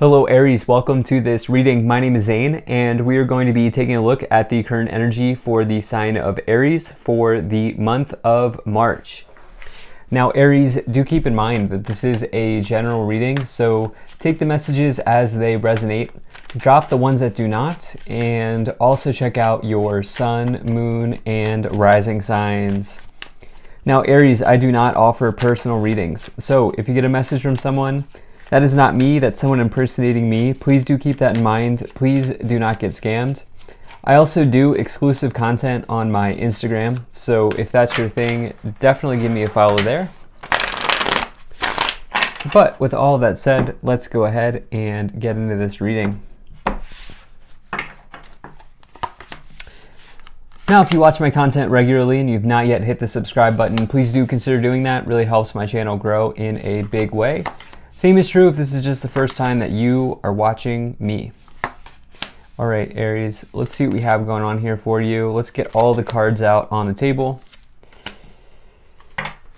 Hello Aries, welcome to this reading. My name is Zane and we are going to be taking a look at the current energy for the sign of Aries for the month of March. Now Aries, do keep in mind that this is a general reading, so take the messages as they resonate, drop the ones that do not, and also check out your sun, moon, and rising signs. Now Aries, I do not offer personal readings, so if you get a message from someone, that is not me, that's someone impersonating me. Please do keep that in mind. Please do not get scammed. I also do exclusive content on my Instagram, so if that's your thing, definitely give me a follow there. But with all of that said, let's go ahead and get into this reading. Now, if you watch my content regularly and you've not yet hit the subscribe button, please do consider doing that. It really helps my channel grow in a big way. Same is true if this is just the first time that you are watching me. All right, Aries, let's see what we have going on here for you. Let's get all the cards out on the table.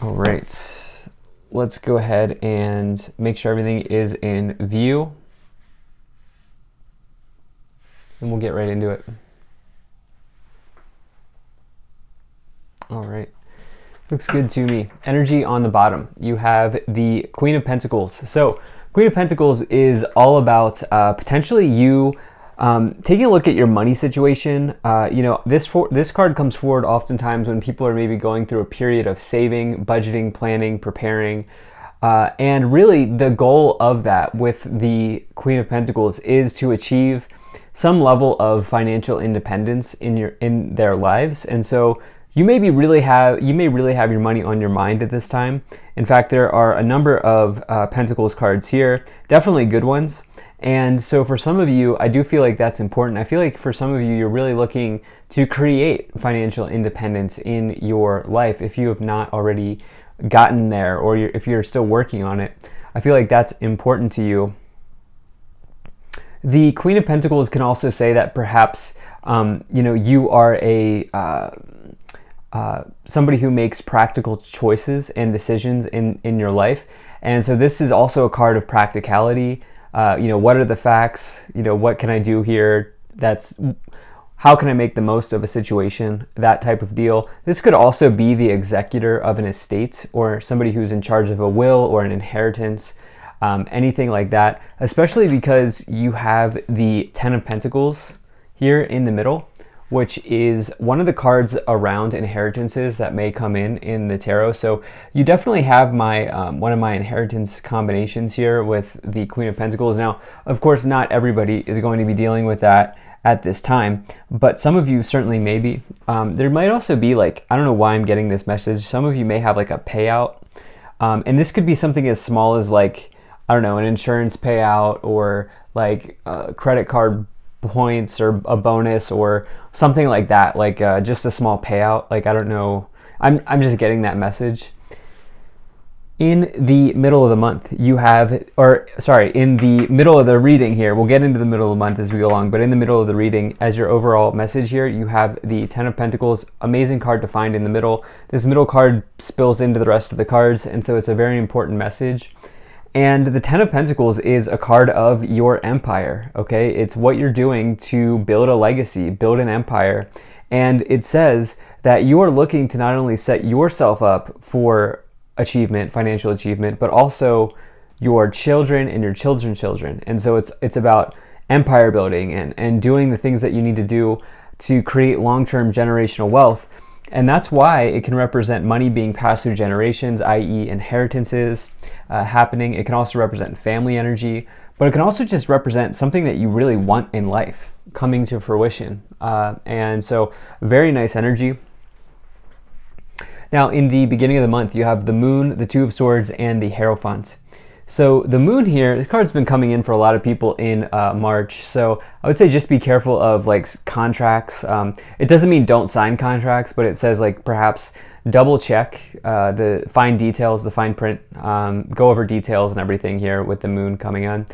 All right, let's go ahead and make sure everything is in view. And we'll get right into it. All right. Looks good to me. Energy on the bottom. You have the Queen of Pentacles. So Queen of Pentacles is all about potentially you taking a look at your money situation. This card comes forward oftentimes when people are maybe going through a period of saving, budgeting, planning, preparing. And really the goal of that with the Queen of Pentacles is to achieve some level of financial independence in their lives. And so you may really have your money on your mind at this time. In fact, there are a number of Pentacles cards here, definitely good ones. And so for some of you, I do feel like that's important. I feel like for some of you, you're really looking to create financial independence in your life if you have not already gotten there, or if you're still working on it. I feel like that's important to you. The Queen of Pentacles can also say that perhaps you are somebody who makes practical choices and decisions in your life. And so this is also a card of practicality. What are the facts? What can I do here? How can I make the most of a situation? That type of deal. This could also be the executor of an estate or somebody who's in charge of a will or an inheritance, anything like that, especially because you have the Ten of Pentacles here in the middle, which is one of the cards around inheritances that may come in the tarot. So you definitely have one of my inheritance combinations here with the Queen of Pentacles. Now, of course, not everybody is going to be dealing with that at this time, but some of you certainly may be. There might also be I don't know why I'm getting this message. Some of you may have a payout. And this could be something as small as I don't know, an insurance payout or a credit card points or a bonus or something like that, just a small payout. I don't know, I'm just getting that message. In the middle of the month you have, in the middle of the reading here, we'll get into the middle of the month as we go along, but in the middle of the reading, as your overall message here, you have the Ten of Pentacles, amazing card to find in the middle. This middle card spills into the rest of the cards, and so it's a very important message. And the Ten of Pentacles is a card of your empire, okay? It's what you're doing to build a legacy, build an empire. And it says that you are looking to not only set yourself up for achievement, financial achievement, but also your children and your children's children. And so it's about empire building and doing the things that you need to do to create long-term generational wealth. And that's why it can represent money being passed through generations, i.e. inheritances happening. It can also represent family energy, but it can also just represent something that you really want in life coming to fruition. And so very nice energy. Now in the beginning of the month, you have the Moon, the Two of Swords, and the Hierophant. So the Moon here, this card's been coming in for a lot of people in March. So I would say just be careful of contracts. It doesn't mean don't sign contracts, but it says perhaps double check the fine details, the fine print, go over details and everything here with the Moon coming on.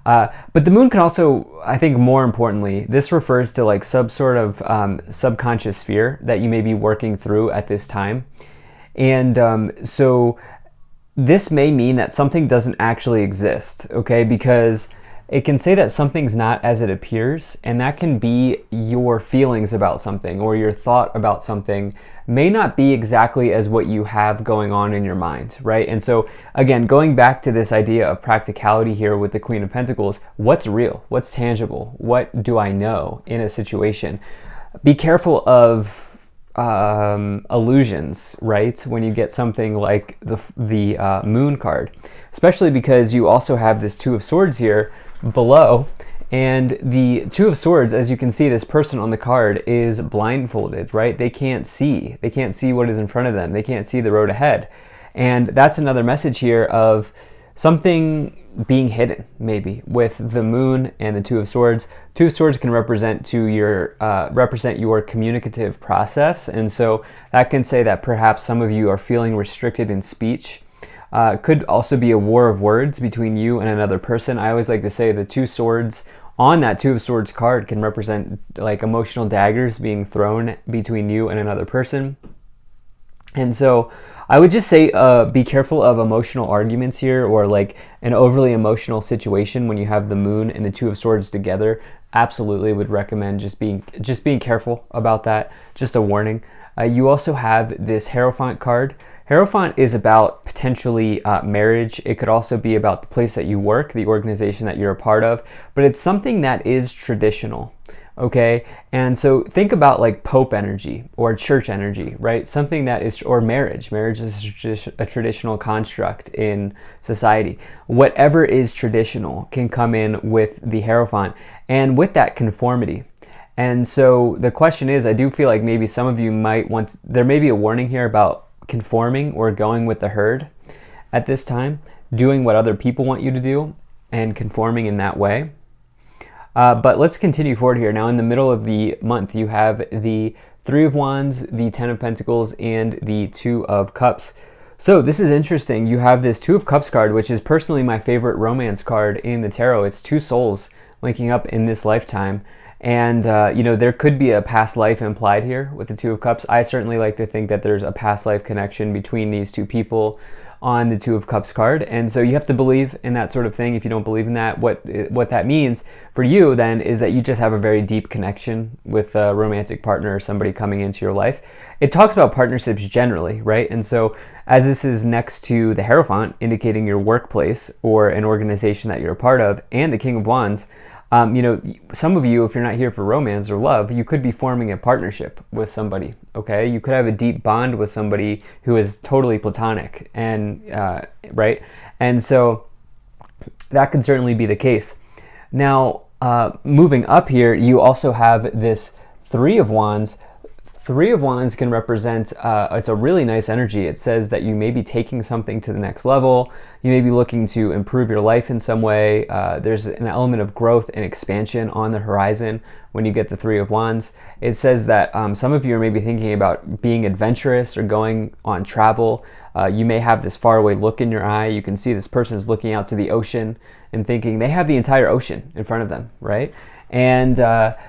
But the Moon can also, I think more importantly, this refers to some sort of subconscious fear that you may be working through at this time. And so this may mean that something doesn't actually exist, okay? Because it can say that something's not as it appears, and that can be your feelings about something or your thought about something may not be exactly as what you have going on in your mind, right? And so again, going back to this idea of practicality here with the Queen of Pentacles, what's real? What's tangible? What do I know in a situation? Be careful of illusions, right? When you get something like the Moon card, especially because you also have this Two of Swords here below, and the Two of Swords, as you can see, this person on the card is blindfolded, right? They can't see what is in front of them. They can't see the road ahead. And that's another message here of something being hidden, maybe, with the Moon and the Two of Swords. Two of Swords can represent your communicative process, and so that can say that perhaps some of you are feeling restricted in speech. Could also be a war of words between you and another person. I always like to say the Two Swords on that Two of Swords card can represent like emotional daggers being thrown between you and another person. And so I would just say be careful of emotional arguments here, or like an overly emotional situation when you have the Moon and the Two of Swords together. Absolutely would recommend just being careful about that. Just a warning. You also have this Hierophant card. Hierophant is about potentially marriage. It could also be about the place that you work, the organization that you're a part of, but it's something that is traditional. Okay, and so think about like Pope energy or church energy, right? Something that is, or marriage. Marriage is a traditional construct in society. Whatever is traditional can come in with the Hierophant, and with that conformity. And so the question is, I do feel like maybe some of you might want, there may be a warning here about conforming or going with the herd at this time, doing what other people want you to do and conforming in that way. But let's continue forward here. Now in the middle of the month, you have the Three of Wands, the Ten of Pentacles, and the Two of Cups. So this is interesting. You have this Two of Cups card, which is personally my favorite romance card in the tarot. It's two souls linking up in this lifetime. And, there could be a past life implied here with the Two of Cups. I certainly like to think that there's a past life connection between these two people on the Two of Cups card. And so you have to believe in that sort of thing. If you don't believe in that, what that means for you then is that you just have a very deep connection with a romantic partner or somebody coming into your life. It talks about partnerships generally, right? And so as this is next to the Hierophant, indicating your workplace or an organization that you're a part of, and the King of Wands, some of you, if you're not here for romance or love, you could be forming a partnership with somebody, okay? You could have a deep bond with somebody who is totally platonic, and right? And so that could certainly be the case. Now, moving up here, you also have this Three of Wands. Three of Wands can represent, it's a really nice energy. It says that you may be taking something to the next level. You may be looking to improve your life in some way. There's an element of growth and expansion on the horizon when you get the Three of Wands. It says that some of you are maybe thinking about being adventurous or going on travel. You may have this faraway look in your eye. You can see this person is looking out to the ocean and thinking they have the entire ocean in front of them, right? And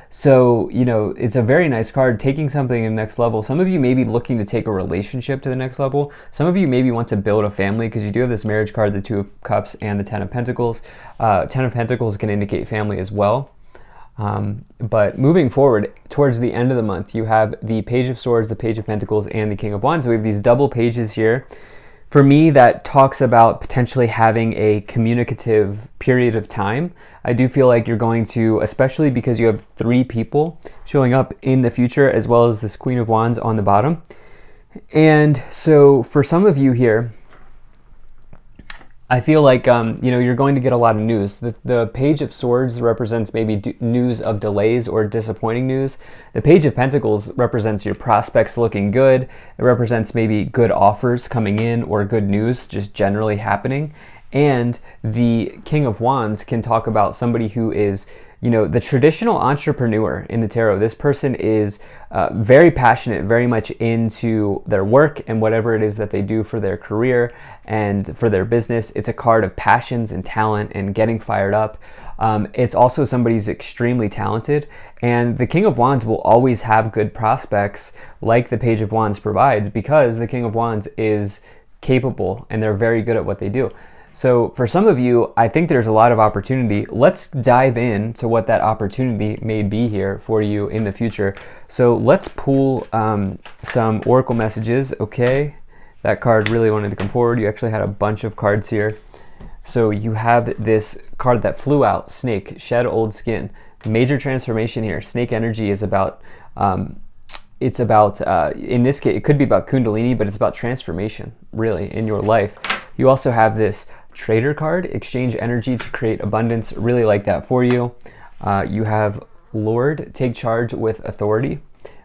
so, it's a very nice card, taking something to the next level. Some of you may be looking to take a relationship to the next level. Some of you maybe want to build a family, because you do have this marriage card, the Two of Cups, and the Ten of Pentacles. Ten of Pentacles can indicate family as well. But moving forward, towards the end of the month, you have the Page of Swords, the Page of Pentacles, and the King of Wands. So we have these double pages here. For me, that talks about potentially having a communicative period of time. I do feel like you're going to, especially because you have three people showing up in the future, as well as this Queen of Wands on the bottom. And so for some of you here, I feel like, you're going to get a lot of news. The Page of Swords represents maybe news of delays or disappointing news. The Page of Pentacles represents your prospects looking good. It represents maybe good offers coming in or good news just generally happening. And the King of Wands can talk about somebody who is, the traditional entrepreneur in the tarot. This person is very passionate, very much into their work and whatever it is that they do for their career and for their business. It's a card of passions and talent and getting fired up. It's also somebody who's extremely talented, and the King of Wands will always have good prospects like the Page of Wands provides, because the King of Wands is capable and they're very good at what they do. So for some of you, I think there's a lot of opportunity. Let's dive in to what that opportunity may be here for you in the future. So let's pull some oracle messages. Okay, that card really wanted to come forward. You actually had a bunch of cards here. So you have this card that flew out, Snake, shed old skin. Major transformation here. Snake energy is about, it's about, in this case, it could be about Kundalini, but it's about transformation, really, in your life. You also have this Trader card, exchange energy to create abundance. Really like that for you. You have Lord, take charge with authority.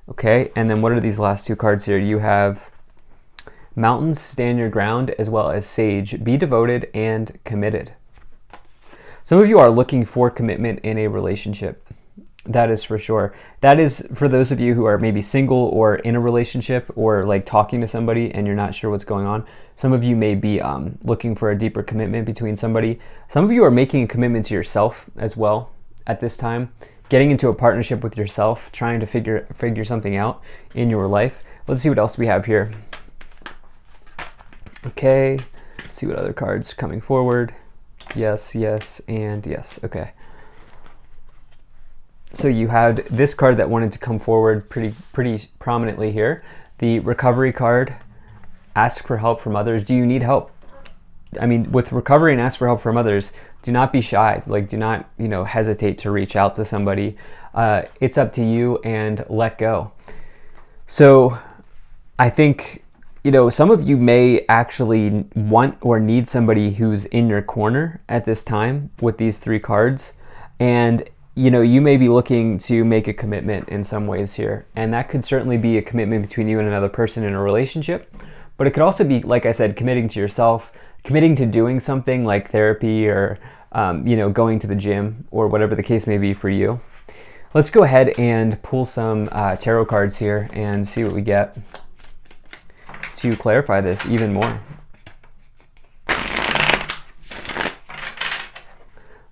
Okay, and then what are these last two cards here? You have Mountains, stand your ground, as well as Sage, be devoted and committed. Some of you are looking for commitment in a relationship. That is for sure. That is for those of you who are maybe single or in a relationship or like talking to somebody and you're not sure what's going on. Some of you may be looking for a deeper commitment between somebody. Some of you are making a commitment to yourself as well at this time. Getting into a partnership with yourself, trying to figure something out in your life. Let's see what else we have here. Okay, let's see what other cards are coming forward. Yes, yes, and yes. Okay. So you had this card that wanted to come forward pretty prominently here. The recovery card, ask for help from others. Do you need help? I mean, with recovery and ask for help from others, do not be shy. Like, do not, hesitate to reach out to somebody. It's up to you and let go. So I think, some of you may actually want or need somebody who's in your corner at this time with these three cards. And, you may be looking to make a commitment in some ways here. And that could certainly be a commitment between you and another person in a relationship. But it could also be, like I said, committing to yourself, committing to doing something like therapy or, going to the gym or whatever the case may be for you. Let's go ahead and pull some tarot cards here and see what we get to clarify this even more.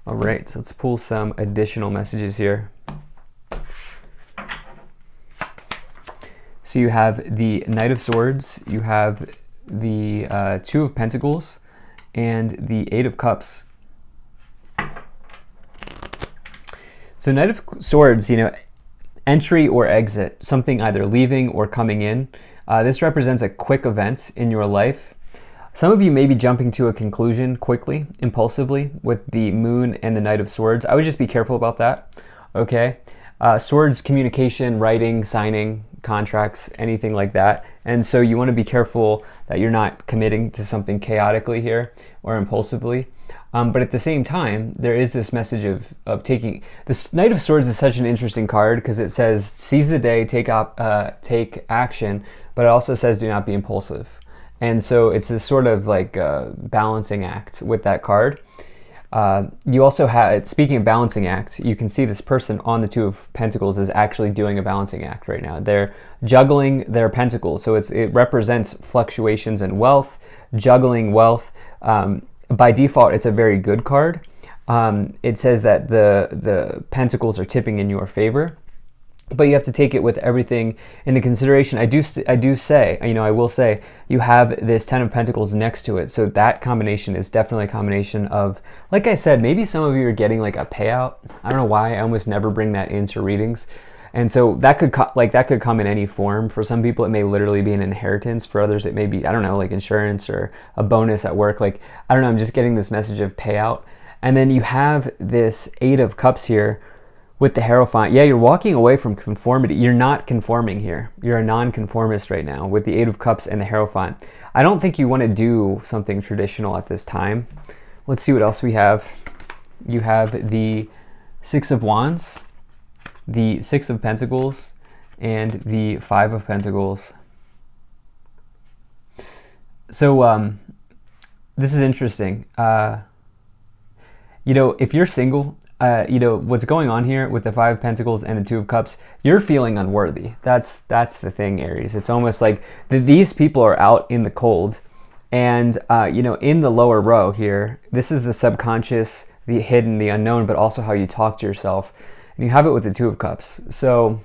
All right, so let's pull some additional messages here. So you have the Knight of Swords, you have the Two of Pentacles, and the Eight of Cups. So Knight of Swords, entry or exit, something either leaving or coming in. This represents a quick event in your life. Some of you may be jumping to a conclusion quickly, impulsively, with the Moon and the Knight of Swords. I would just be careful about that, okay? Swords, communication, writing, signing, contracts, anything like that. And so you want to be careful that you're not committing to something chaotically here or impulsively. But at the same time, there is this message of taking... This Knight of Swords is such an interesting card because it says, seize the day, take action, but it also says do not be impulsive. And so it's this sort of like balancing act with that card. You also have, speaking of balancing act, you can see this person on the Two of Pentacles is actually doing a balancing act right now. They're juggling their pentacles. So it represents fluctuations in wealth, juggling wealth. By default, it's a very good card. It says that the pentacles are tipping in your favor, but you have to take it with everything into consideration. I will say, you have this Ten of Pentacles next to it. So that combination is definitely a combination of, like I said, maybe some of you are getting like a payout. I don't know why, I almost never bring that into readings. And so that could come in any form. For some people, it may literally be an inheritance. For others, it may be, I don't know, like insurance or a bonus at work. Like, I don't know, I'm just getting this message of payout. And then you have this Eight of Cups here with the Hierophant. Yeah, you're walking away from conformity. You're not conforming here. You're a non-conformist right now with the Eight of Cups and the Hierophant. I don't think you want to do something traditional at this time. Let's see what else we have. You have the Six of Wands, the Six of Pentacles, and the Five of Pentacles. So this is interesting. If you're single, what's going on here with the Five of Pentacles and the Two of Cups, you're feeling unworthy. That's the thing, Aries. It's almost like these people are out in the cold, and in the lower row here, this is the subconscious, the hidden, the unknown, but also how you talk to yourself. And you have it with the Two of Cups. So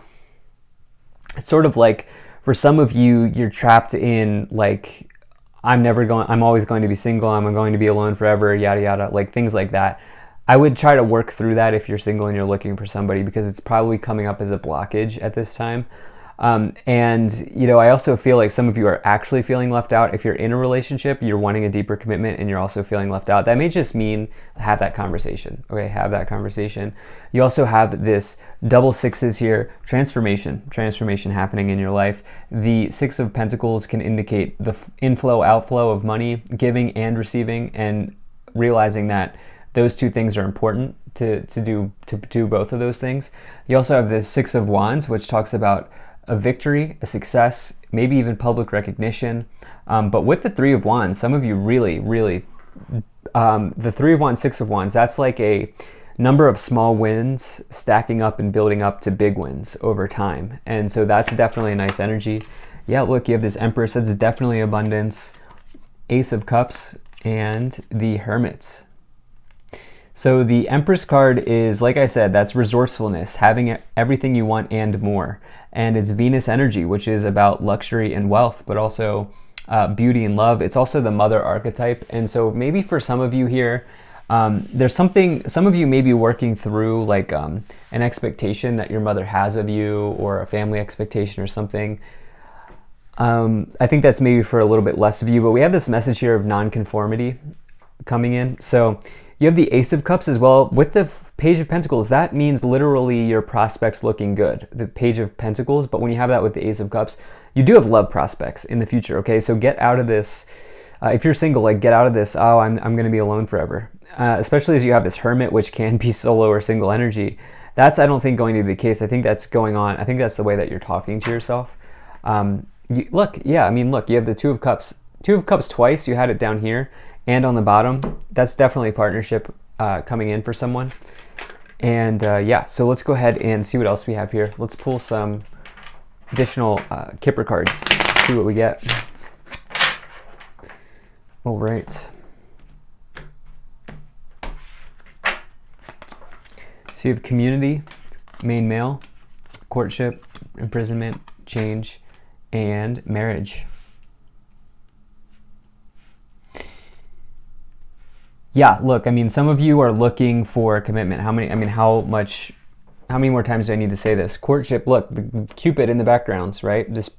it's sort of like, for some of you, you're trapped in like, I'm always going to be single, I'm going to be alone forever, yada yada, like things like that. I would try to work through that if you're single and you're looking for somebody, because it's probably coming up as a blockage at this time. And you know, I also feel like some of you are actually feeling left out. If you're in a relationship, you're wanting a deeper commitment and you're also feeling left out. That may just mean have that conversation. Okay, have that conversation. You also have this double sixes here, transformation happening in your life. The Six of Pentacles can indicate the inflow, outflow of money, giving and receiving, and realizing that those two things are important to do both of those things. You also have the Six of Wands, which talks about a victory, a success, maybe even public recognition. But with the Three of Wands, some of you really, the Three of Wands, Six of Wands, that's like a number of small wins stacking up and building up to big wins over time. And so that's definitely a nice energy. Yeah, look, you have this Empress, that's definitely abundance, Ace of Cups, and the Hermit. So the Empress card is, like I said, that's resourcefulness, having everything you want and more. And it's Venus energy, which is about luxury and wealth, but also beauty and love. It's also the mother archetype. And so maybe for some of you here, there's something, some of you may be working through like an expectation that your mother has of you, or a family expectation or something. I think that's maybe for a little bit less of you, but we have this message here of nonconformity coming in. So you have the Ace of Cups as well with the Page of Pentacles. That means literally your prospects looking good, the Page of Pentacles. But when you have that with the Ace of Cups, you do have love prospects in the future. Okay, so get out of this. If you're single, like get out of this, oh, I'm going to be alone forever. Especially as you have this Hermit, which can be solo or single energy. That's, I don't think, going to be the case. I think that's going on. I think that's the way that you're talking to yourself. Look, yeah, I mean, look, you have the Two of Cups. Two of Cups twice, you had it down here. And on the bottom, that's definitely a partnership coming in for someone. And yeah, so let's go ahead and see what else we have here. Let's pull some additional Kipper cards, see what we get. All right. So you have community, main male, courtship, imprisonment, change, and marriage. Yeah, look, I mean, some of you are looking for a commitment. How many more times do I need to say this? Courtship, look, the Cupid in the backgrounds, right? This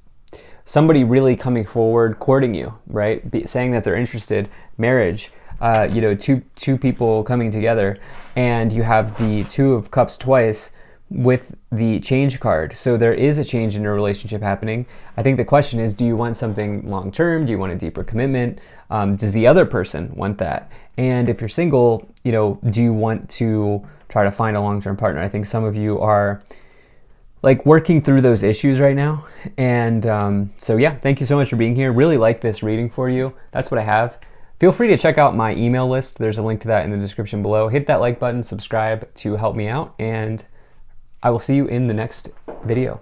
somebody really coming forward, courting you, right? Saying that they're interested. Marriage, you know, two people coming together, and you have the Two of Cups twice with the change card. So there is a change in your relationship happening. I think the question is, do you want something long-term? Do you want a deeper commitment? Does the other person want that? And if you're single, you know, do you want to try to find a long-term partner? I think some of you are like working through those issues right now. And so yeah, thank you so much for being here. Really like this reading for you. That's what I have. Feel free to check out my email list. There's a link to that in the description below. Hit that like button, subscribe to help me out, and I will see you in the next video.